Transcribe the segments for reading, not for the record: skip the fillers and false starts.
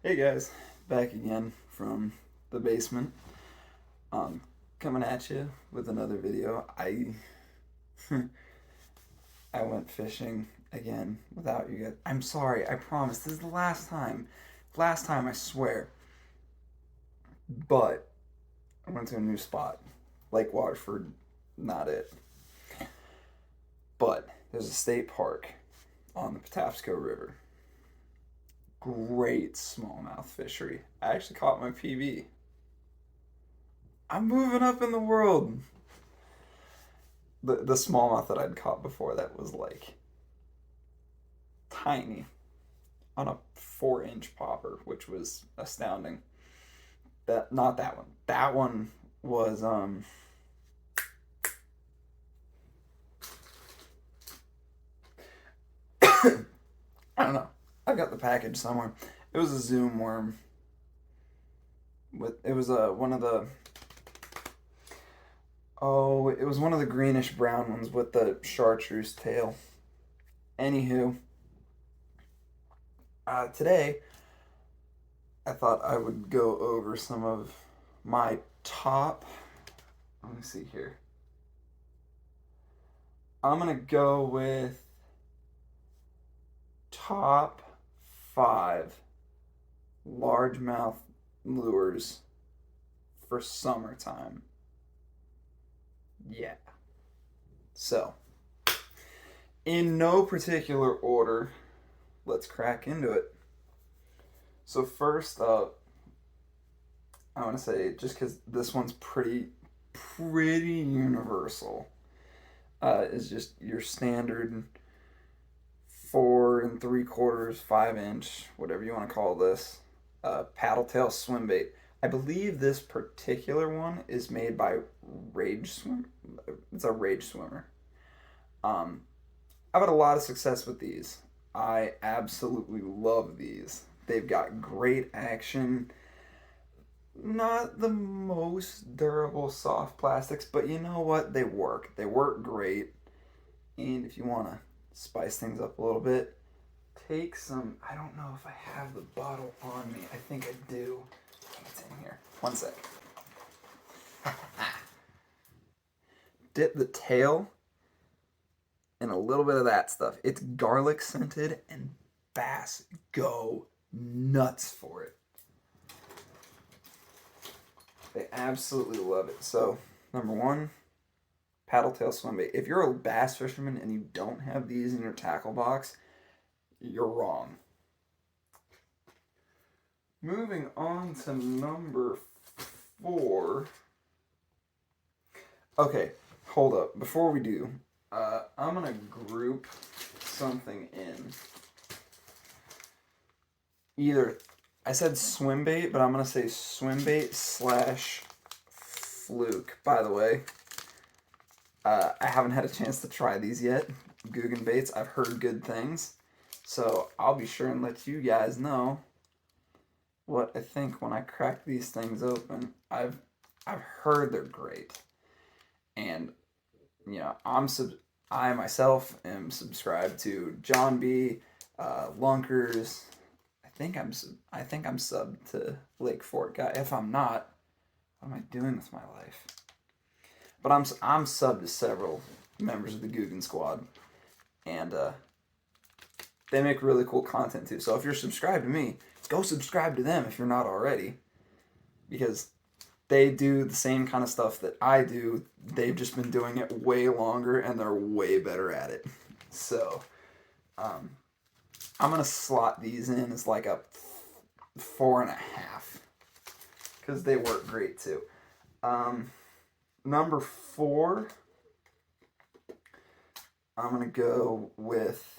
Hey guys, back again from the basement. Coming at you with another video. I went fishing again without you guys. I'm sorry. I promise this is the last time. Last time, I swear. But I went to a new spot, Lake Waterford. Not it. But there's a state park on the Patapsco River. Great smallmouth fishery. I actually caught my PB. I'm moving up in the world. The smallmouth that I'd caught before that was like tiny on a 4-inch popper, which was astounding. That not that one. That one was I don't know. I got the package somewhere. It was a Zoom worm. It was one of the it was one of the greenish brown ones with the chartreuse tail. Anywho, today I thought I would go over some of my top. Let me see here. I'm gonna go with top 5 largemouth lures for summertime. Yeah. So, in no particular order, let's crack into it. So first up, I want to say, just because this one's pretty universal, is just your standard 4 3/4, 5-inch, whatever you want to call this, paddle tail swim bait. I believe this particular one is made by Rage Swim. It's a Rage Swimmer. I've had a lot of success with these. I absolutely love these. They've got great action. Not the most durable soft plastics, but you know what? They work. They work great. And if you want to spice things up a little bit, take some. I don't know if I have the bottle on me. I think I do. It's in here. One sec. Dip the tail in a little bit of that stuff. It's garlic scented, and bass go nuts for it. They absolutely love it. So, number 1, paddle tail swim bait. If you're a bass fisherman and you don't have these in your tackle box, you're wrong. Moving on to number 4. Okay, hold up. Before we do, I'm going to group something in. Either, I said swim bait, but I'm going to say swim bait / fluke. By the way, I haven't had a chance to try these yet. Guggen baits, I've heard good things. So I'll be sure and let you guys know what I think when I crack these things open. I've heard they're great, and you know I myself am subscribed to John B. Lunkers. I think I'm subbed to Lake Fork guy. If I'm not, what am I doing with my life? But I'm subbed to several members of the Guggen Squad, and they make really cool content too. So if you're subscribed to me, go subscribe to them if you're not already, because they do the same kind of stuff that I do. They've just been doing it way longer, and they're way better at it. So, I'm gonna slot these in as like a 4.5, because they work great too. Number 4, I'm gonna go with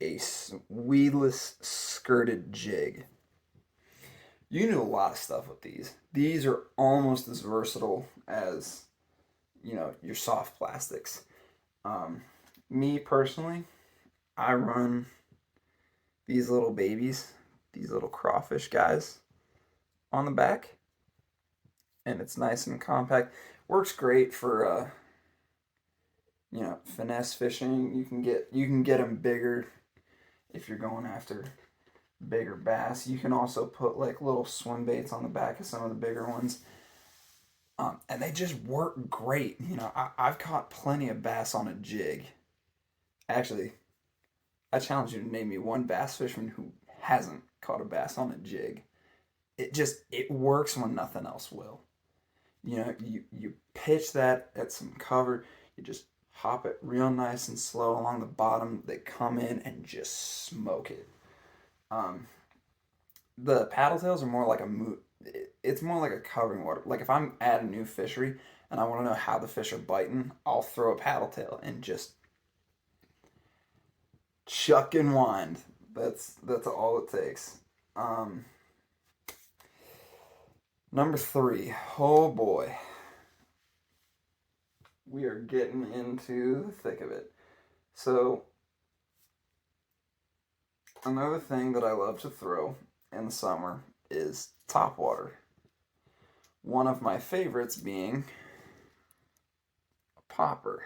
a Swedeless Skirted Jig. You can do a lot of stuff with these. These are almost as versatile as, your soft plastics. Me personally, I run these little babies, these little crawfish guys on the back, and it's nice and compact. Works great for finesse fishing. You can get them bigger if you're going after bigger bass. You can also put like little swim baits on the back of some of the bigger ones. And they just work great. You know, I've caught plenty of bass on a jig. Actually, I challenge you to name me one bass fisherman who hasn't caught a bass on a jig. It works when nothing else will. You know, you pitch that at some cover, you just hop it real nice and slow along the bottom. They come in and just smoke it. The paddle tails are more like it's more like a covering water. Like if I'm at a new fishery and I want to know how the fish are biting, I'll throw a paddle tail and just chuck and wind. That's all it takes. Number 3. Oh boy. We are getting into the thick of it. So, another thing that I love to throw in the summer is topwater. One of my favorites being a popper.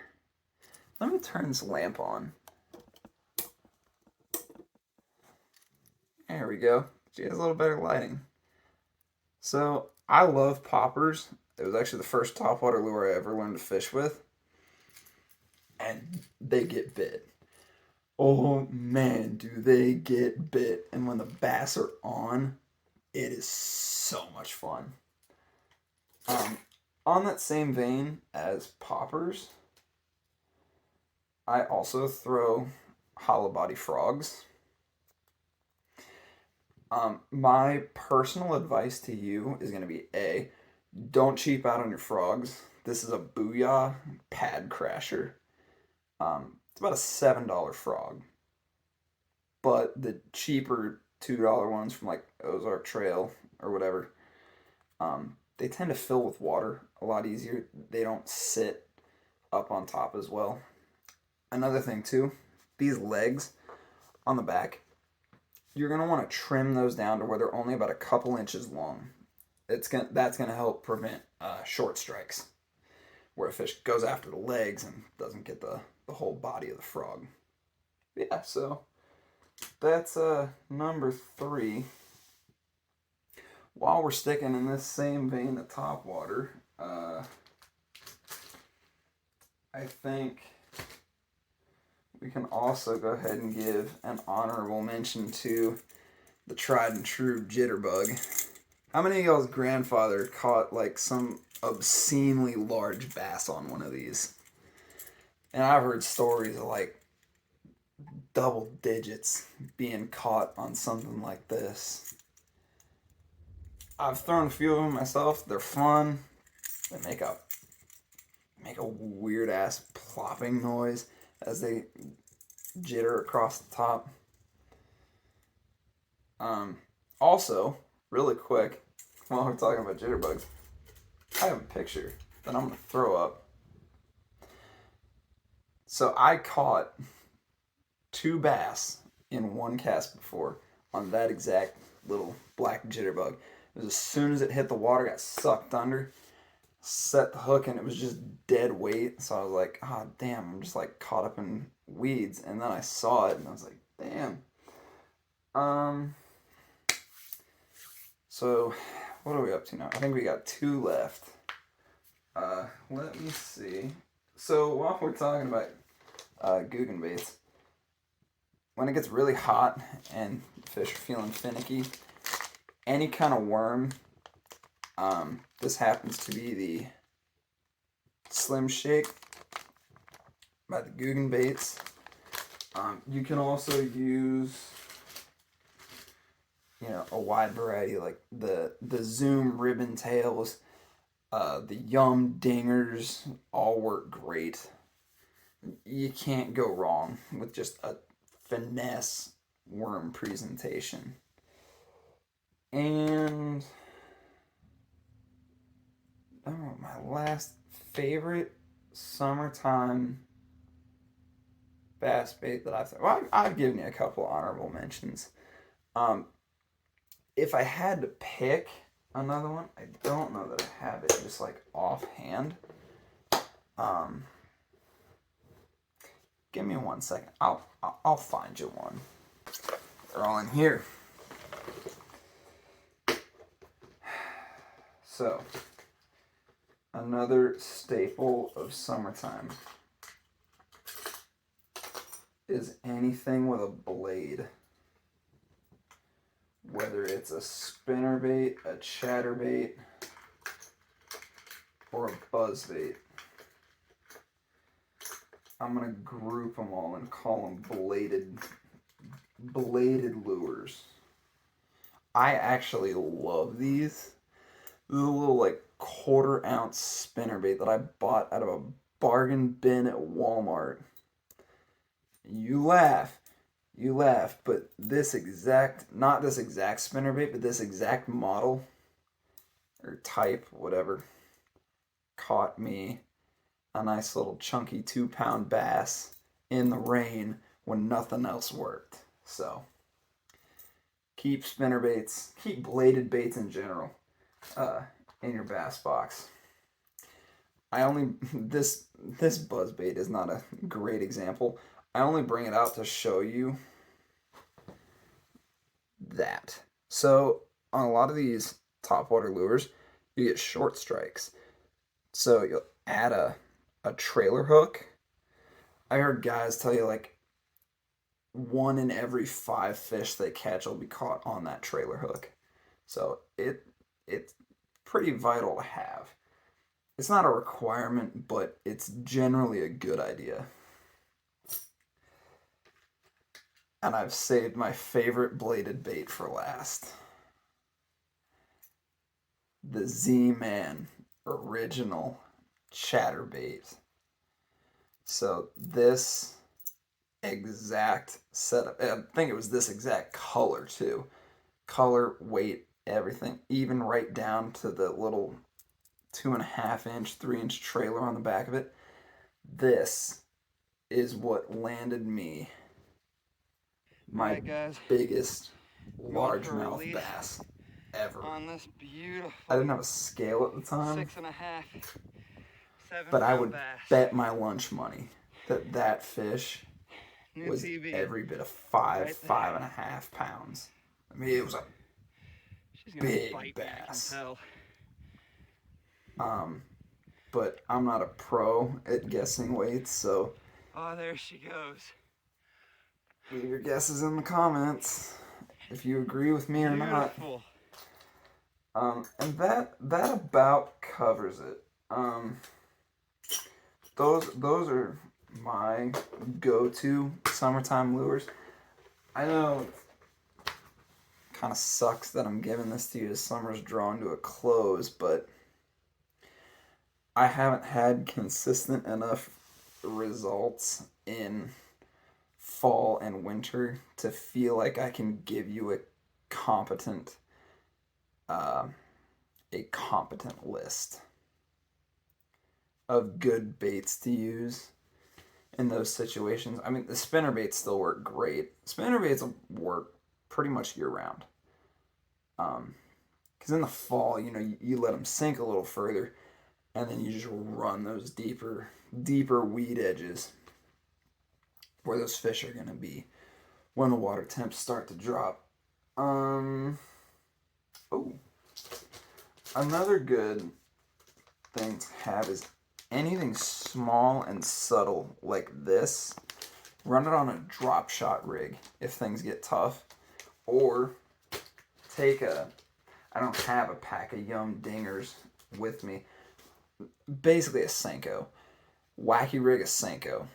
Let me turn this lamp on. There we go. She has a little better lighting. So, I love poppers. It was actually the first topwater lure I ever learned to fish with. And they get bit. Oh man, do they get bit. And when the bass are on, it is so much fun. On that same vein as poppers, I also throw hollow body frogs. My personal advice to you is going to be A, don't cheap out on your frogs. This is a Booyah pad crasher. It's about a $7 frog. But the cheaper $2 ones from like Ozark Trail or whatever, they tend to fill with water a lot easier. They don't sit up on top as well. Another thing too, these legs on the back, you're going to want to trim those down to where they're only about a couple inches long. That's going to help prevent short strikes, where a fish goes after the legs and doesn't get the whole body of the frog. Yeah, so that's number 3. While we're sticking in this same vein of topwater, I think we can also go ahead and give an honorable mention to the tried and true jitterbug. How many of y'all's grandfather caught like some obscenely large bass on one of these? And I've heard stories of like double digits being caught on something like this. I've thrown a few of them myself. They're fun. They make a weird ass plopping noise as they jitter across the top. Also, really quick, while we're talking about jitterbugs, I have a picture that I'm going to throw up. So I caught 2 bass in one cast before on that exact little black jitterbug. It was as soon as it hit the water, got sucked under, set the hook, and it was just dead weight. So I was like, oh damn, I'm just like caught up in weeds. And then I saw it and I was like, damn. So what are we up to now? I think we got 2 left. Let me see. So while we're talking about Guggen baits, when it gets really hot and fish are feeling finicky, any kind of worm, this happens to be the Slim Shake by the Guggen baits. You can also use, you know, a wide variety like the Zoom ribbon tails, the Yum dingers, all work great. You can't go wrong with just a finesse worm presentation. And my last favorite summertime bass bait that I've given you a couple honorable mentions. If I had to pick another one, I don't know that I have it just like offhand. Give me 1 second. I'll find you one. They're all in here. So, another staple of summertime is anything with a blade. Whether it's a spinnerbait, a chatterbait, or a buzzbait. I'm going to group them all and call them bladed lures. I actually love these. This is a little like 1/4 ounce spinnerbait that I bought out of a bargain bin at Walmart. You laugh, but not this exact spinnerbait, but this exact model or type, whatever, caught me a nice little chunky 2-pound bass in the rain when nothing else worked. So keep spinnerbaits, keep bladed baits in general in your bass box. This buzzbait is not a great example. I only bring it out to show you that. So on a lot of these topwater lures, you get short strikes. So you'll add a trailer hook. I heard guys tell you like 1 in every 5 fish they catch will be caught on that trailer hook. So it's pretty vital to have. It's not a requirement, but it's generally a good idea. And I've saved my favorite bladed bait for last. The Z-Man original Chatterbait. So this exact setup, I think it was this exact color too. Color, weight, everything, even right down to the little 2.5 inch, 3 inch trailer on the back of it. This is what landed me my biggest largemouth bass ever. On this beautiful, I didn't have a scale at the time, 6.5, 7 but I would bass. bet my lunch money that fish New was TV. every bit of 5, Right 5.5 pounds. I mean, it was a She's gonna big bite bass. Me, I can tell. But I'm not a pro at guessing weights, so Oh, there she goes. leave your guesses in the comments if you agree with me or not. Beautiful. And that about covers it. Those are my go-to summertime lures. I know it kind of sucks that I'm giving this to you as summer's drawing to a close, but I haven't had consistent enough results in fall and winter to feel like I can give you a competent list of good baits to use in those situations. I mean, the spinner baits still work great. Spinner baits will work pretty much year round. Because in the fall, you let them sink a little further, and then you just run those deeper weed edges where those fish are going to be when the water temps start to drop. Another good thing to have is anything small and subtle like this. Run it on a drop shot rig if things get tough, or I don't have a pack of Yum Dingers with me. Basically a Senko. Wacky rig a Senko.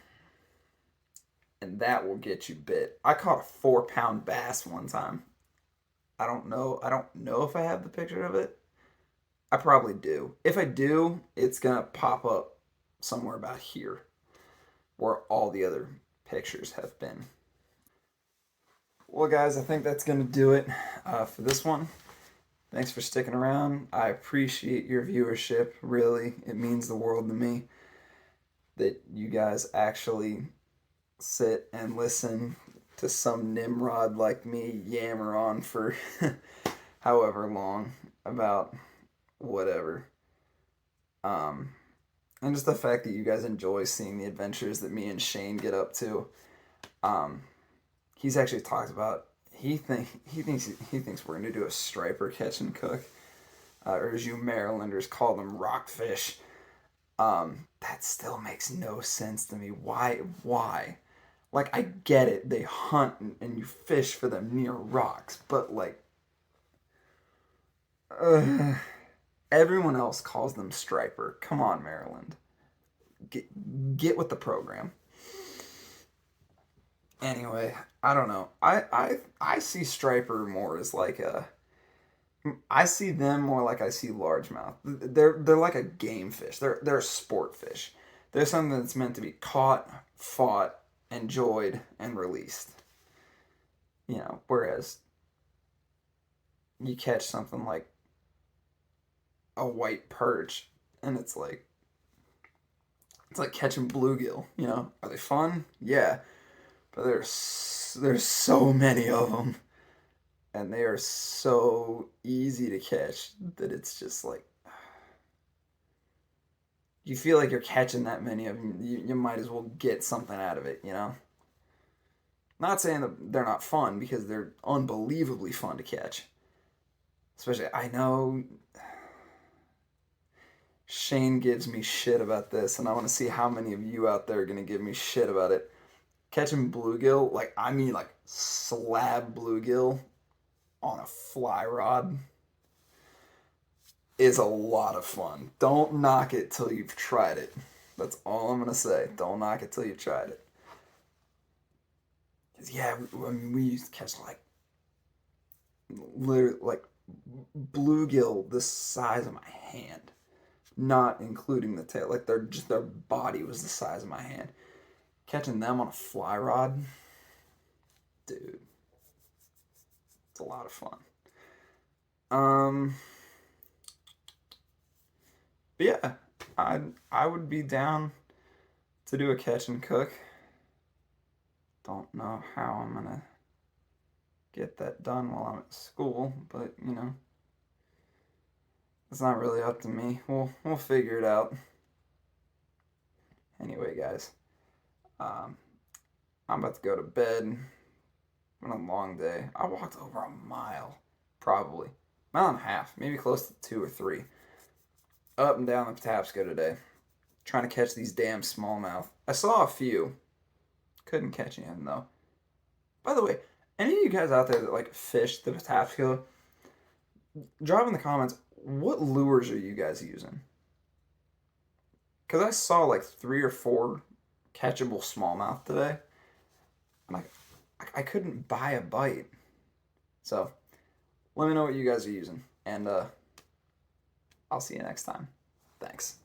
And that will get you bit. I caught a 4-pound bass one time. I don't know if I have the picture of it. I probably do. If I do, it's gonna pop up somewhere about here where all the other pictures have been. Well, guys, I think that's gonna do it for this one. Thanks for sticking around. I appreciate your viewership. Really, it means the world to me that you guys actually sit and listen to some Nimrod like me yammer on for however long about whatever. And just the fact that you guys enjoy seeing the adventures that me and Shane get up to. He's actually talked about he thinks we're gonna do a striper catch and cook. or as you Marylanders call them, rockfish. That still makes no sense to me. Why? Like, I get it. They hunt and you fish for them near rocks, but like, everyone else calls them striper. Come on, Maryland. Get with the program. Anyway, I don't know. I see striper more as like a. I see them more like I see largemouth. They're like a game fish. They're a sport fish. They're something that's meant to be caught, fought, enjoyed, and released. You know, whereas you catch something like a white perch, and it's like catching bluegill. You know, are they fun? Yeah, but there's so many of them, and they are so easy to catch that it's just like you feel like you're catching that many of them. You might as well get something out of it. You know. Not saying that they're not fun because they're unbelievably fun to catch. Especially, I know Shane gives me shit about this, and I want to see how many of you out there are going to give me shit about it. Catching bluegill, like, I mean, like, slab bluegill on a fly rod is a lot of fun. Don't knock it till you've tried it. That's all I'm going to say. Don't knock it till you've tried it. Yeah, we used to catch, like, literally, like, bluegill the size of my hand, not including the tail. Like their body was the size of my hand. Catching them on a fly rod, dude, it's a lot of fun. But yeah, I would be down to do a catch and cook. Don't know how I'm gonna get that done while I'm at school, but you know. It's not really up to me. We'll figure it out. Anyway, guys, I'm about to go to bed. Been a long day. I walked over a mile, probably mile and a half, maybe close to 2 or 3, up and down the Patapsco today, trying to catch these damn smallmouth. I saw a few, couldn't catch any of them though. By the way, any of you guys out there that like fish the Patapsco, drop in the comments. What lures are you guys using? Because I saw like 3 or 4 catchable smallmouth today, and I couldn't buy a bite. So let me know what you guys are using, and I'll see you next time. Thanks.